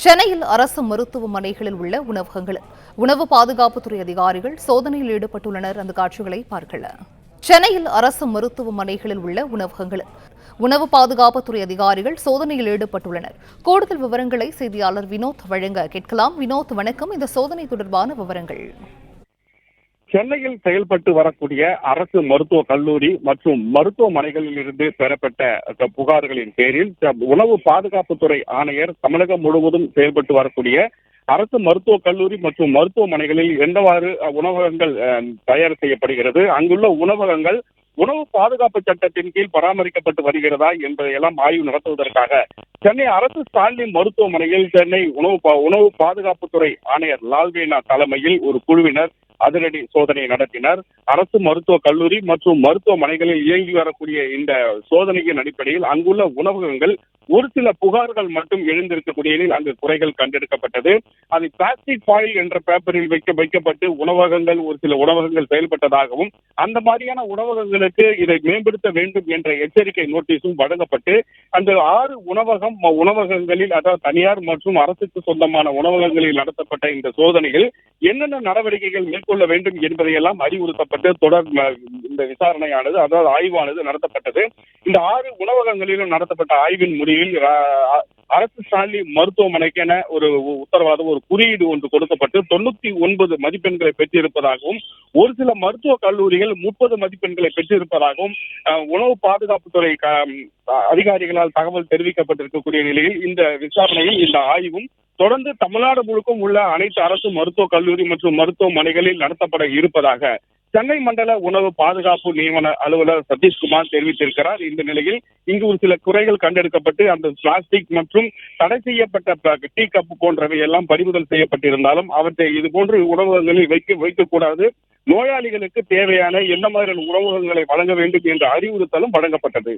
சென்னையில் அரசு மருத்துவமனைகளில் உள்ள உணவகங்களில் உணவு பாதுகாப்புத்துறை அதிகாரிகள் சோதனையில் ஈடுபட்டுள்ளனர். அந்த காட்சிகளை பார்க்கலாம். சென்னையில் அரசு மருத்துவமனைகளில் உள்ள உணவகங்களில் உணவு பாதுகாப்புத்துறை அதிகாரிகள் சோதனையில் ஈடுபட்டுள்ளனர். கூடுதல் விவரங்களை செய்தியாளர் வினோத் வழங்க கேட்கலாம். வினோத், வணக்கம். இந்த சோதனை தொடர்பான விவரங்கள். சென்னையில் செயல்பட்டு வரக்கூடிய அரசு மருத்துவக் கல்லூரி மற்றும் மருத்துவமனைகளில் இருந்து பெறப்பட்ட புகார்களின் பேரில் உணவு பாதுகாப்புத்துறை ஆணையர் தமிழகம் முழுவதும் செயல்பட்டு வரக்கூடிய அரசு மருத்துவக் கல்லூரி மற்றும் மருத்துவமனைகளில் எந்தவாறு உணவகங்கள் தயார் செய்யப்படுகிறது, அங்குள்ள உணவகங்கள் உணவு பாதுகாப்பு சட்டத்தின் கீழ் பராமரிக்கப்பட்டு வருகிறதா என்பதையெல்லாம் ஆய்வு நடத்துவதற்காக சென்னை அரசு ஸ்டாலின் மருத்துவமனையில் சென்னை உணவு பாதுகாப்புத்துறை ஆணையர் லால்வேனா தலைமையில் ஒரு குழுவினர் அதிரடி சோதனை நடத்தினர். அரசு மருத்துவக் கல்லூரி மற்றும் மருத்துவமனைகளில் இயங்கி வரக்கூடிய இந்த சோதனையின் அடிப்படையில் அங்குள்ள உணவகங்கள் ஒரு சில புகார்கள் மட்டும் எழுந்திருக்கக்கூடிய அங்கு குறைகள் கண்டெடுக்கப்பட்டது. அது பிளாஸ்டிக் ஃபாயில் என்ற பேப்பரில் வைக்கப்பட்டு உணவகங்கள் ஒரு சில உணவகங்கள் செயல்பட்டதாகவும் அந்த மாதிரியான உணவகங்களுக்கு இதை மேம்படுத்த வேண்டும் என்ற எச்சரிக்கை நோட்டீஸும் வழங்கப்பட்டு அந்த 6 உணவகங்களில், அதாவது தனியார் மற்றும் அரசுக்கு சொந்தமான உணவகங்களில் நடத்தப்பட்ட இந்த சோதனையில் என்னென்ன நடவடிக்கைகள் மேற்கொள்ள வேண்டும் என்பதையெல்லாம் அறிவுறுத்தப்பட்டு தொடர் இந்த விசாரணையானது, அதாவது ஆய்வானது நடத்தப்பட்டது. இந்த 6 உணவகங்களிலும் நடத்தப்பட்ட ஆய்வின் முடிவில் அரசு ஸ்டாலின் மருத்துவமனைக்கென ஒரு உத்தரவாதம், ஒரு குறியீடு ஒன்று கொடுக்கப்பட்டு 99 மதிப்பெண்களை பெற்றிருப்பதாகவும் ஒரு சில மருத்துவக் கல்லூரிகள் 30 மதிப்பெண்களை பெற்றிருப்பதாகவும் உணவு பாதுகாப்புத்துறை அதிகாரிகளால் தகவல் தெரிவிக்கப்பட்டிருக்கக்கூடிய நிலையில் இந்த விசாரணையில் இந்த ஆய்வும் தொடர்ந்து தமிழ்நாடு முழுக்கும் உள்ள அனைத்து அரசு மருத்துவக் கல்லூரி மற்றும் மருத்துவமனைகளில் நடத்தப்பட இருப்பதாக சென்னை மண்டல உணவு பாதுகாப்பு நியமன அலுவலர் சதீஷ்குமார் தெரிவித்திருக்கிறார். இந்த நிலையில் இங்கு ஒரு சில குறைகள் கண்டெடுக்கப்பட்டு அந்த பிளாஸ்டிக் மற்றும் தடை செய்யப்பட்ட டீ கப் போன்றவை எல்லாம் பறிமுதல் செய்யப்பட்டிருந்தாலும் அவற்றை இது போன்ற உணவகங்களில் வைக்கக்கூடாது, நோயாளிகளுக்கு தேவையான எந்த மாதிரியான உணவகங்களை வழங்க வேண்டும் என்ற அறிவுறுத்தலும் வழங்கப்பட்டது.